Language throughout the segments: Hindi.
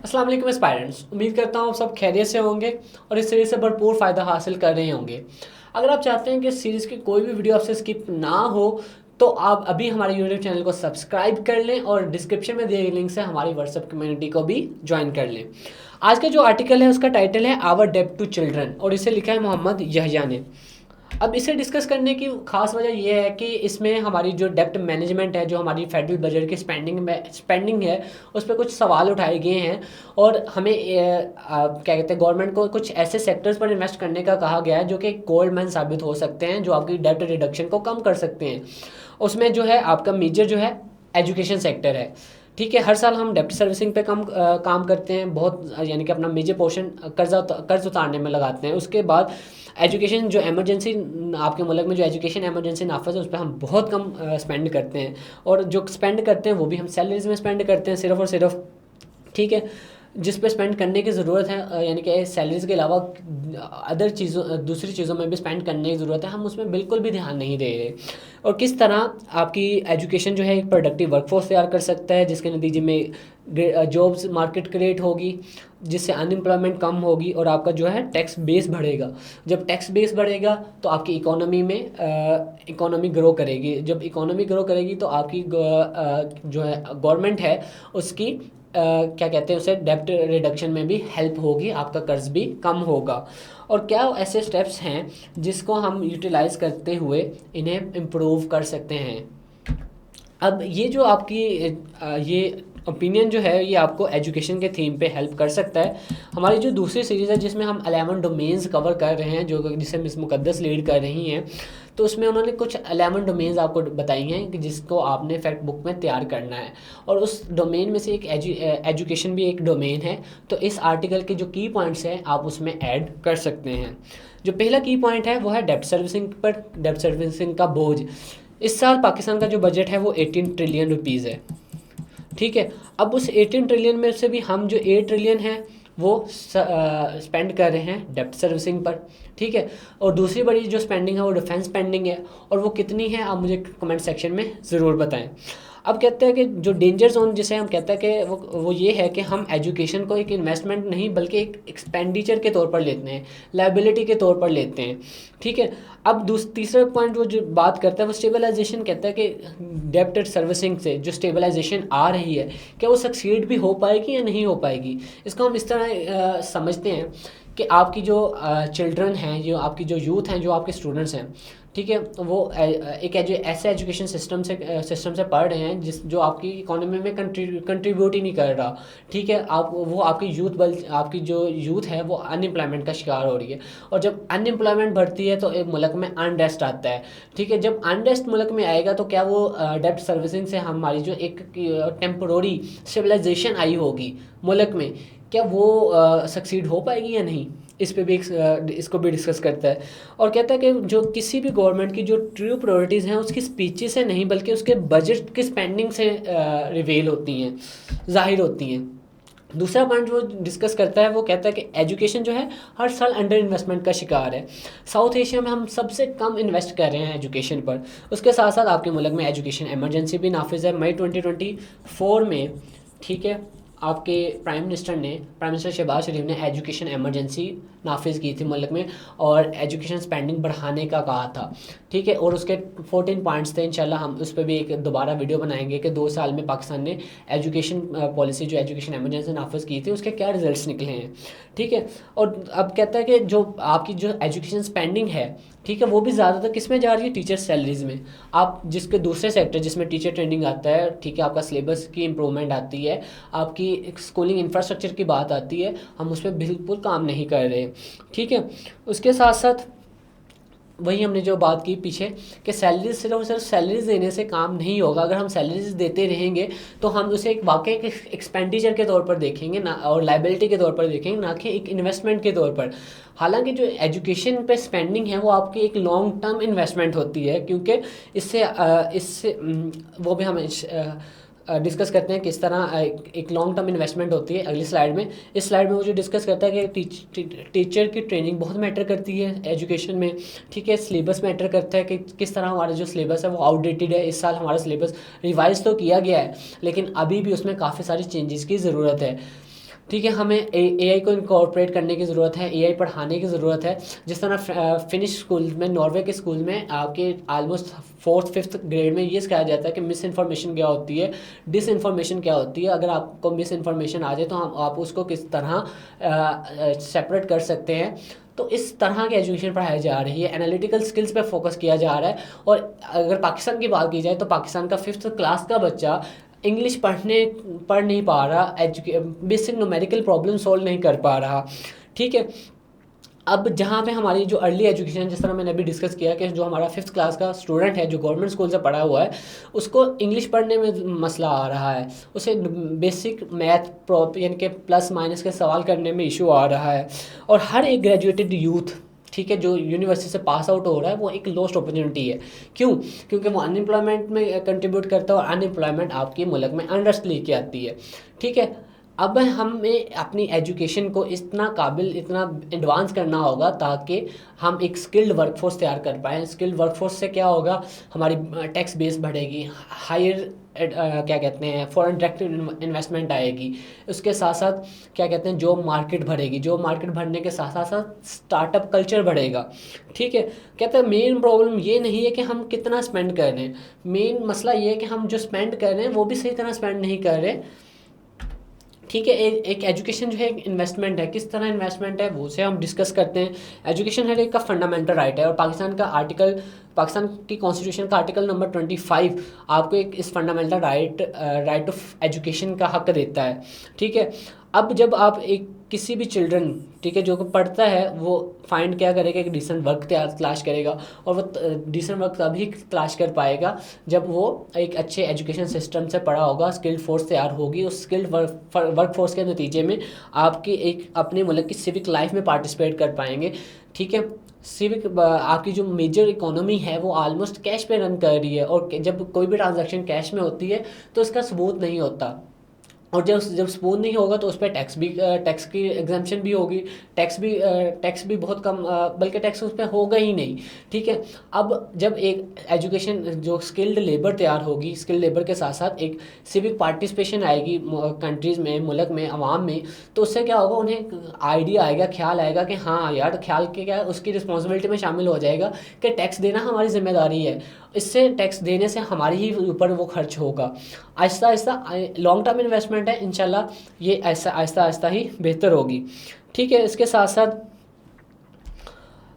अस्सलाम वालेकुम एस्पायरेंट्स, उम्मीद करता हूँ आप सब खैरियत से होंगे और इस सीरीज़ से भरपूर फ़ायदा हासिल कर रहे होंगे। अगर आप चाहते हैं कि इस सीरीज़ की कोई भी वीडियो आपसे स्किप ना हो तो आप अभी हमारे यूट्यूब चैनल को सब्सक्राइब कर लें और डिस्क्रिप्शन में दिए गए लिंक से हमारी व्हाट्सएप कम्युनिटी को भी ज्वाइन कर लें। आज का जो आर्टिकल है उसका टाइटल है आवर डेब्ट टू चिल्ड्रन और इसे लिखा है मोहम्मद यहया ने। अब इसे डिस्कस करने की खास वजह यह है कि इसमें हमारी जो डेप्ट मैनेजमेंट है, जो हमारी फेडरल बजट की स्पेंडिंग है, उस पर कुछ सवाल उठाए गए हैं और हमें क्या कहते हैं, गवर्नमेंट को कुछ ऐसे सेक्टर्स पर इन्वेस्ट करने का कहा गया है जो कि गोल्ड मैन साबित हो सकते हैं, जो आपकी डेप्ट रिडक्शन को कम कर सकते हैं। उसमें जो है आपका मेजर जो है एजुकेशन सेक्टर है। ठीक है, हर साल हम डेप्ट सर्विसिंग पे काम करते हैं बहुत, यानी कि अपना मेजर पोर्शन कर्ज उतारने में लगाते हैं। उसके बाद एजुकेशन जो इमरजेंसी, आपके मुल्क में जो एजुकेशन इमरजेंसी नाफज है उस पर हम बहुत कम स्पेंड करते हैं और जो स्पेंड करते हैं वो भी हम सैलरीज में स्पेंड करते हैं सिर्फ और सिर्फ। ठीक है, जिस पे स्पेंड करने की ज़रूरत है, यानी कि सैलरीज़ के अलावा अदर चीज़ों दूसरी चीज़ों में भी स्पेंड करने की ज़रूरत है, हम उसमें बिल्कुल भी ध्यान नहीं दे रहे। और किस तरह आपकी एजुकेशन जो है एक प्रोडक्टिव वर्कफोर्स तैयार कर सकता है, जिसके नतीजे में जॉब्स मार्केट क्रिएट होगी, जिससे अनएम्प्लॉयमेंट कम होगी और आपका जो है टैक्स बेस बढ़ेगा। जब टैक्स बेस बढ़ेगा तो आपकी इकोनॉमी में इकोनॉमी ग्रो करेगी। जब इकोनॉमी ग्रो करेगी तो आपकी जो है गवर्नमेंट है उसकी क्या कहते हैं उसे डेब्ट रिडक्शन में भी हेल्प होगी, आपका कर्ज भी कम होगा। और क्या ऐसे स्टेप्स हैं जिसको हम यूटिलाइज़ करते हुए इन्हें इम्प्रूव कर सकते हैं। अब ये जो आपकी ये ओपिनियन जो है ये आपको एजुकेशन के थीम पे हेल्प कर सकता है। हमारी जो दूसरी सीरीज़ है जिसमें हम 11 डोमेन्स कवर कर रहे हैं, जो जिसे मिस मुकद्दस लीड कर रही हैं, तो उसमें उन्होंने कुछ 11 डोमेन्स आपको बताई हैं कि जिसको आपने फैक्ट बुक में तैयार करना है और उस डोमेन में से एक एजुकेशन भी एक डोमेन है। तो इस आर्टिकल के जो की पॉइंट्स हैं आप उसमें ऐड कर सकते हैं। जो पहला की पॉइंट है वो है डेब्ट सर्विसिंग पर, डेब्ट सर्विसिंग का बोझ। इस साल पाकिस्तान का जो बजट है वो 18 ट्रिलियन रुपीज़ है। ठीक है, अब उस 18 ट्रिलियन में से भी हम जो 8 ट्रिलियन है वो स्पेंड कर रहे हैं डेब्ट सर्विसिंग पर। ठीक है, और दूसरी बड़ी जो स्पेंडिंग है वो डिफेंस स्पेंडिंग है, और वो कितनी है आप मुझे कमेंट सेक्शन में ज़रूर बताएं। अब कहते हैं कि जो डेंजर जोन जिसे हम कहते हैं कि वो ये है कि हम एजुकेशन को एक इन्वेस्टमेंट नहीं बल्कि एक एक्सपेंडिचर के तौर पर लेते हैं, लाइबिलिटी के तौर पर लेते हैं। ठीक है, अब तीसरा पॉइंट वो जो बात करता है वो स्टेबलाइजेशन कहता है कि डेब्ट सर्विसिंग से जो स्टेबलाइजेशन आ रही है क्या वो सक्सीड भी हो पाएगी या नहीं हो पाएगी। इसको हम इस तरह समझते हैं कि आपकी जो चिल्ड्रन हैं, जो आपकी जो यूथ हैं, जो आपके स्टूडेंट्स हैं, ठीक है, वो एक ऐसे एजुकेशन सिस्टम से पढ़ रहे हैं जो आपकी इकोनॉमी में कंट्रीब्यूट ही नहीं कर रहा। ठीक है, वो आपकी आपकी जो यूथ है वो अनएम्प्लॉयमेंट का शिकार हो रही है, और जब अनएम्प्लॉयमेंट बढ़ती है तो एक मुल्क में अनरेस्ट आता है। ठीक है, जब अनरेस्ट मुल्क में आएगा तो क्या वो डेब्ट सर्विसिंग से हमारी जो एक टेम्पररी सिविलाइजेशन आई होगी मुल्क में, क्या वो सक्सीड हो पाएगी या नहीं। इस पे भी इसको भी डिस्कस करता है और कहता है कि जो किसी भी गवर्नमेंट की जो ट्रू प्रायोरिटीज़ हैं उसकी स्पीचेस से नहीं बल्कि उसके बजट की स्पेंडिंग से रिवील होती हैं, ज़ाहिर होती हैं। दूसरा पॉइंट वो डिस्कस करता है वो कहता है कि एजुकेशन जो है हर साल अंडर इन्वेस्टमेंट का शिकार है। साउथ एशिया में हम सबसे कम इन्वेस्ट कर रहे हैं एजुकेशन पर। उसके साथ साथ आपके मुल्क में एजुकेशन इमरजेंसी भी नाफिज है। मई 2024 में, ठीक है, आपके प्राइम मिनिस्टर शहबाज शरीफ ने एजुकेशन इमरजेंसी नाफिज की थी मुल्क में और एजुकेशन स्पेंडिंग बढ़ाने का कहा था। ठीक है, और उसके 14 पॉइंट्स थे। इंशाल्लाह हम उस पर भी एक दोबारा वीडियो बनाएंगे कि 2 साल में पाकिस्तान ने एजुकेशन पॉलिसी जो एजुकेशन इमरजेंसी नाफिज की थी उसके क्या रिजल्ट्स निकले हैं। ठीक है, और अब कहता है कि जो आपकी जो एजुकेशन स्पेंडिंग है, ठीक है, वो भी ज़्यादातर किस में जा रही है, टीचर सैलरीज में। आप जिसके दूसरे सेक्टर जिसमें टीचर ट्रेनिंग आता है, ठीक है, आपका सिलेबस की इम्प्रूवमेंट आती है, आपकी स्कूलिंग इंफ्रास्ट्रक्चर की बात आती है, हम उस पर बिल्कुल काम नहीं कर रहे। ठीक है, उसके साथ साथ वही हमने जो बात की पीछे कि सैलरीज सिर्फ और सिर्फ सैलरीज देने से काम नहीं होगा। अगर हम सैलरीज देते रहेंगे तो हम उसे एक वाकई एक एक्सपेंडिचर के तौर पर देखेंगे ना, और लाइबिलिटी के तौर पर देखेंगे, ना कि एक इन्वेस्टमेंट के तौर पर। हालांकि जो एजुकेशन पे स्पेंडिंग है वो आपकी एक लॉन्ग टर्म इन्वेस्टमेंट होती है, क्योंकि इससे वो भी हम डिस्कस करते हैं किस तरह एक लॉन्ग टर्म इन्वेस्टमेंट होती है अगली स्लाइड में। इस स्लाइड में वो जो डिस्कस करता है कि टीचर की ट्रेनिंग बहुत मैटर करती है एजुकेशन में। ठीक है, सिलेबस मैटर करता है कि किस तरह हमारा जो सिलेबस है वो आउटडेटेड है। इस साल हमारा सिलेबस रिवाइज तो किया गया है लेकिन अभी भी उसमें काफ़ी सारी चेंजेस की ज़रूरत है। ठीक है, हमें एआई को इनकॉर्पोरेट करने की ज़रूरत है, एआई पढ़ाने की ज़रूरत है। जिस तरह फिनिश स्कूल में, नॉर्वे के स्कूल में आपके ऑलमोस्ट 4th-5th ग्रेड में ये सिखाया जाता है कि मिस इन्फॉर्मेशन क्या होती है, डिस इन्फॉर्मेशन क्या होती है। अगर आपको मिस इन्फॉर्मेशन आ जाए तो आप उसको किस तरह सेपरेट कर सकते हैं। तो इस तरह की एजुकेशन पढ़ाई जा रही है, एनालिटिकल स्किल्स पे फोकस किया जा रहा है। और अगर पाकिस्तान की बात की जाए तो पाकिस्तान का 5th क्लास का बच्चा इंग्लिश पढ़ नहीं पा रहा, बेसिक न्यूमेरिकल प्रॉब्लम सॉल्व नहीं कर पा रहा। ठीक है, अब जहाँ पे हमारी जो अर्ली एजुकेशन, जिस तरह मैंने अभी डिस्कस किया कि जो हमारा 5th क्लास का स्टूडेंट है जो गवर्नमेंट स्कूल से पढ़ा हुआ है, उसको इंग्लिश पढ़ने में मसला आ रहा है, उसे बेसिक मैथ यानी कि प्लस माइनस के सवाल करने में इशू आ रहा है। और हर एक ग्रेजुएटेड यूथ, ठीक है, जो यूनिवर्सिटी से पास आउट हो रहा है, वो एक लॉस्ट अपॉर्चुनिटी है। क्यों? क्योंकि वो अनएम्प्लॉयमेंट में कंट्रीब्यूट करता है और अनएम्प्लॉयमेंट आपके मुल्क में अनरेस्ट लेके आती है। ठीक है, अब हमें अपनी एजुकेशन को इतना काबिल, इतना एडवांस करना होगा ताकि हम एक स्किल्ड वर्कफोर्स तैयार कर पाएँ। स्किल्ड वर्कफोर्स से क्या होगा, हमारी टैक्स बेस बढ़ेगी, हायर क्या कहते हैं फॉरेन डायरेक्ट इन्वेस्टमेंट आएगी, उसके साथ साथ क्या कहते हैं जॉब मार्केट बढ़ेगी, जॉब मार्केट बढ़ने के साथ साथ स्टार्टअप कल्चर बढ़ेगा। ठीक है, कहते हैं मेन प्रॉब्लम ये नहीं है कि हम कितना स्पेंड कर रहे हैं, मेन मसला ये है कि हम जो स्पेंड कर रहे हैं वो भी सही तरह स्पेंड नहीं कर रहे। ठीक है, एक एजुकेशन जो है एक इन्वेस्टमेंट है, किस तरह इन्वेस्टमेंट है वो से हम डिस्कस करते हैं। एजुकेशन हर एक का फंडामेंटल राइट है और पाकिस्तान की कॉन्स्टिट्यूशन का आर्टिकल नंबर 25 आपको एक इस फंडामेंटल राइट ऑफ एजुकेशन का हक देता है। ठीक है, अब जब आप एक किसी भी चिल्ड्रन, ठीक है, जो पढ़ता है वो फाइंड क्या करेगा, एक डिसेंट वर्क तलाश करेगा, और वो डिसेंट वर्क तभी तलाश कर पाएगा जब वो एक अच्छे एजुकेशन सिस्टम से पढ़ा होगा, स्किल्ड फोर्स तैयार होगी। उस स्किल्ड वर्क फोर्स के नतीजे में आपकी एक अपने मुल्क की सिविक लाइफ में पार्टिसिपेट कर पाएंगे। ठीक है, आपकी जो मेजर इकोनॉमी है वो ऑलमोस्ट कैश पे रन कर रही है, और जब कोई भी ट्रांजैक्शन कैश में होती है तो उसका सबूत नहीं होता, और जब सबूत नहीं होगा तो उस पर टैक्स की एग्जाम्पशन भी होगी, टैक्स भी बहुत कम, बल्कि टैक्स उस पर होगा ही नहीं। ठीक है, अब जब एक एजुकेशन जो स्किल्ड लेबर तैयार होगी, स्किल्ड लेबर के साथ साथ एक सिविक पार्टिसिपेशन आएगी कंट्रीज़ में, मुल्क में, अवाम में, तो उससे क्या होगा, उन्हें आइडिया आएगा, ख्याल आएगा कि हाँ यार, ख्याल के क्या उसकी रिस्पॉन्सिबिलिटी में शामिल हो जाएगा कि टैक्स देना हमारी जिम्मेदारी है, इससे टैक्स देने से हमारी ही ऊपर वो खर्च होगा। Aahista Aahista long term investment है, इंशाल्लाह ये ऐसा आहिस्ता आहिस्ता ही बेहतर होगी। ठीक है, इसके साथ साथ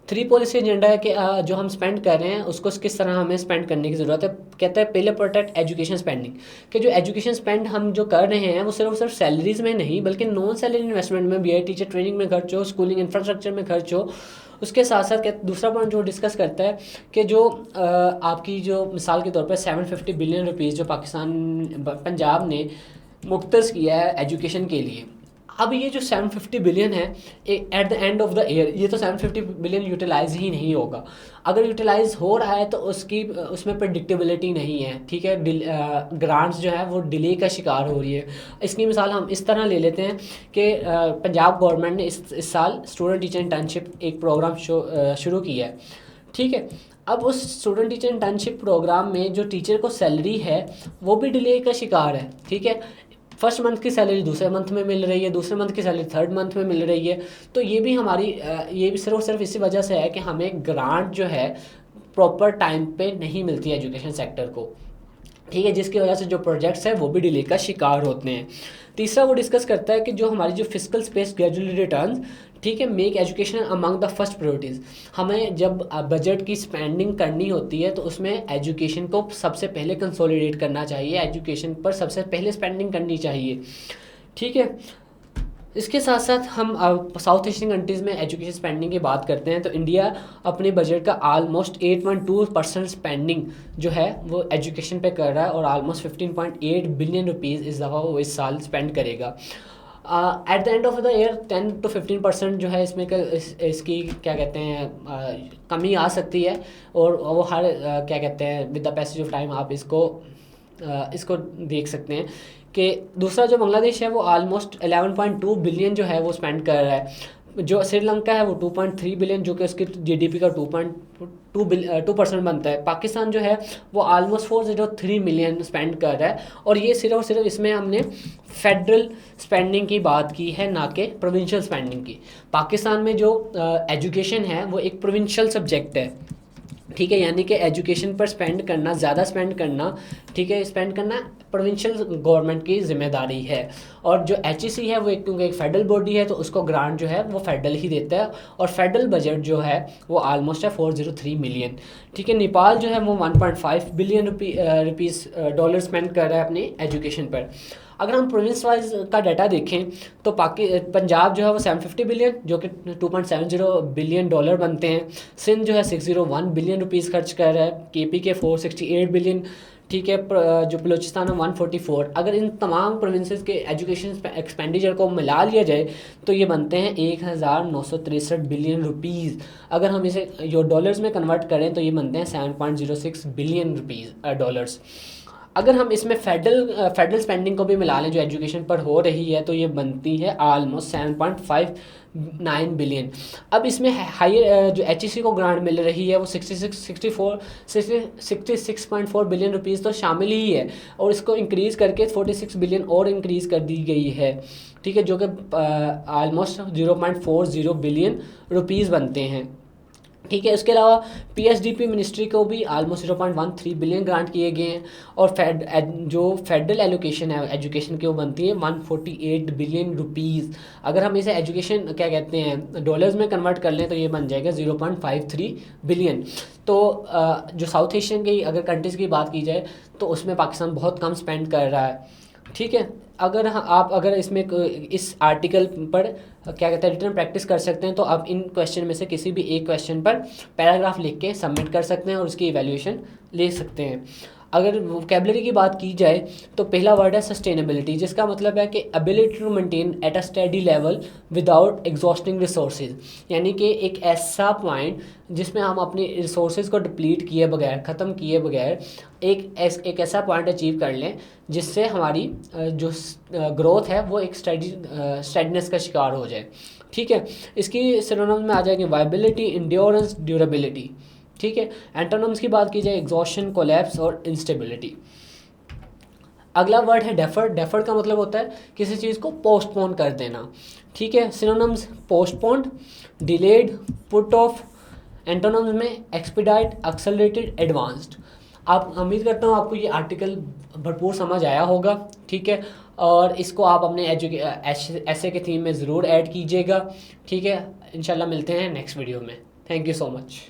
3 पॉलिसी एजेंडा है कि जो हम स्पेंड कर रहे हैं उसको किस तरह हमें स्पेंड करने की ज़रूरत है। कहता है पहले प्रोटेक्ट एजुकेशन स्पेंडिंग, कि जो एजुकेशन स्पेंड हम जो कर रहे हैं वो सिर्फ सैलरीज में नहीं बल्कि नॉन सैलरी इन्वेस्टमेंट में भी है, टीचर ट्रेनिंग में खर्च हो, स्कूलिंग इंफ्रास्ट्रक्चर में खर्च हो। उसके साथ साथ दूसरा पॉइंट जो डिस्कस करता है कि जो आपकी जो मिसाल के तौर पर 750 बिलियन रुपीज़ जो पंजाब ने मुख्तस किया है एजुकेशन के लिए, अब ये जो 750 बिलियन है at the end of the year, ये तो 750 बिलियन यूटिलाइज ही नहीं होगा। अगर यूटिलाइज हो रहा है तो उसमें प्रेडिक्टेबिलिटी नहीं है। ठीक है, ग्रांट्स जो है वो डिले का शिकार हो रही है। इसकी मिसाल हम इस तरह ले लेते हैं कि पंजाब गवर्नमेंट ने इस साल स्टूडेंट टीचर इंटर्नशिप एक प्रोग्राम शुरू किया है। ठीक है, अब उस स्टूडेंट टीचर इंटर्नशिप प्रोग्राम में जो टीचर को सैलरी है वो भी डिले का शिकार है। ठीक है, फर्स्ट मंथ की सैलरी दूसरे मंथ में मिल रही है, दूसरे मंथ की सैलरी थर्ड मंथ में मिल रही है। तो ये भी ये भी सिर्फ इसी वजह से है कि हमें ग्रांट जो है प्रॉपर टाइम पे नहीं मिलती है एजुकेशन सेक्टर को। ठीक है, जिसकी वजह से जो प्रोजेक्ट्स हैं वो भी डिले का शिकार होते हैं। तीसरा वो डिस्कस करता है कि जो हमारी जो फिजिकल स्पेस ग्रेजुअली रिटर्न, ठीक है, make education among the first priorities. हमें जब बजट की स्पेंडिंग करनी होती है तो उसमें एजुकेशन को सबसे पहले कंसोलिडेट करना चाहिए, एजुकेशन पर सबसे पहले स्पेंडिंग करनी चाहिए। ठीक है, इसके साथ साथ हम साउथ एशियन कंट्रीज़ में एजुकेशन स्पेंडिंग की बात करते हैं तो इंडिया अपने बजट का ऑलमोस्ट 8.2% स्पेंडिंग जो है वो एजुकेशन पे कर रहा है, और ऑलमोस्ट 15.8 बिलियन रुपीज़ इस दफ़ा वो इस साल स्पेंड करेगा। At the end of the year 10 to 15% जो है इसमें इसकी क्या कहते हैं कमी आ सकती है, और वो हर क्या कहते हैं with the passage of time आप इसको देख सकते हैं कि दूसरा जो बांग्लादेश है वो ऑलमोस्ट 11.2 बिलियन जो है वो स्पेंड कर रहा है जो श्रीलंका है वो 2.3 बिलियन, जो कि उसकी जीडीपी का 2% बनता है। पाकिस्तान जो है वो ऑलमोस्ट 403 मिलियन स्पेंड कर रहा है, और ये सिर्फ और सिर्फ इसमें हमने फेडरल स्पेंडिंग की बात की है, ना कि प्रोविंशियल स्पेंडिंग की। पाकिस्तान में जो एजुकेशन है वो एक प्रोविंशियल सब्जेक्ट है, ठीक है, यानी कि एजुकेशन पर स्पेंड करना, ज़्यादा स्पेंड करना, ठीक है, स्पेंड करना प्रोविंशियल गवर्नमेंट की जिम्मेदारी है। और जो एचईसी है वो क्योंकि एक फेडरल बॉडी है तो उसको ग्रांट जो है वो फेडरल ही देता है, और फेडरल बजट जो है वो ऑलमोस्ट है 403 मिलियन, ठीक है। नेपाल जो है वो 1.5 बिलियन रुपीज़ डॉलर स्पेंड कर रहा है अपनी एजुकेशन पर। अगर हम प्रोविंस वाइज का डाटा देखें तो पंजाब जो है वो 750 बिलियन, जो कि 2.70 बिलियन डॉलर बनते हैं। सिंध जो है 601 बिलियन रुपीज़ खर्च कर रहा है। केपी के 468 बिलियन, ठीक है। जो बलूचिस्तान है 144। अगर इन तमाम प्रोविंसेस के एजुकेशन एक्सपेंडिचर को मिला लिया जाए तो ये बनते हैं 1963 बिलियन रुपीज़। अगर हम इसे जो डॉलर्स में कन्वर्ट करें तो ये बनते हैं 7.06 बिलियन रुपीज़ डॉलर्स। अगर हम इसमें फेडरल स्पेंडिंग को भी मिला लें जो एजुकेशन पर हो रही है तो ये बनती है ऑलमोस्ट 7.59 बिलियन। अब इसमें हायर जो एचईसी को ग्रांट मिल रही है वो 66.4 बिलियन रुपीज़ तो शामिल ही है, और इसको इंक्रीज़ करके 46 बिलियन और इंक्रीज़ कर दी गई है, ठीक है, जो कि ऑलमोस्ट 0.40 बिलियन रुपीज़ बनते हैं, ठीक है। उसके अलावा पीएसडीपी मिनिस्ट्री को भी ऑलमोस्ट 0.13 बिलियन ग्रांट किए गए हैं, और जो फेडरल एलोकेशन है एजुकेशन की वो बनती है 148 बिलियन रुपीज़। अगर हम इसे एजुकेशन क्या कहते हैं डॉलर्स में कन्वर्ट कर लें तो ये बन जाएगा 0.53 बिलियन। तो जो साउथ एशियन की अगर कंट्रीज़ की बात की जाए तो उसमें पाकिस्तान बहुत कम स्पेंड कर रहा है, ठीक है। अगर इसमें इस आर्टिकल पर क्या कहते हैं रिटर्न प्रैक्टिस कर सकते हैं तो आप इन क्वेश्चन में से किसी भी एक क्वेश्चन पर पैराग्राफ लिख के सबमिट कर सकते हैं और उसकी इवैल्यूएशन ले सकते हैं। अगर वोकैबुलरी की बात की जाए तो पहला वर्ड है सस्टेनेबिलिटी, जिसका मतलब है कि ability to maintain at a steady level without exhausting resources, यानी कि एक ऐसा पॉइंट जिसमें हम अपनी रिसोर्सेज को डिप्लीट किए बगैर, ख़त्म किए बगैर एक ऐसा पॉइंट अचीव कर लें जिससे हमारी जो ग्रोथ है वो एक स्टेडीनेस का शिकार हो जाए, ठीक है। इसकी सिनोनिम्स में आ जाएंगे वायबिलिटी, इंड्योरेंस, ड्यूरेबिलिटी, ठीक है। एंटोनिम्स की बात की जाए एग्जॉशन, कोलैप्स और इंस्टेबिलिटी। अगला वर्ड है डेफर्ड। डेफर्ड का मतलब होता है किसी चीज़ को पोस्टपोन कर देना, ठीक है। Synonyms postponed, delayed, put off. Antonyms में एक्सपीडाइट, एक्सेलरेटेड, एडवांस्ड। आप उम्मीद करता हूँ आपको ये आर्टिकल भरपूर समझ आया होगा, ठीक है, और इसको आप अपने ऐसे के थीम में ज़रूर ऐड कीजिएगा, ठीक है। इंशाल्लाह मिलते हैं नेक्स्ट वीडियो में। Thank you so much.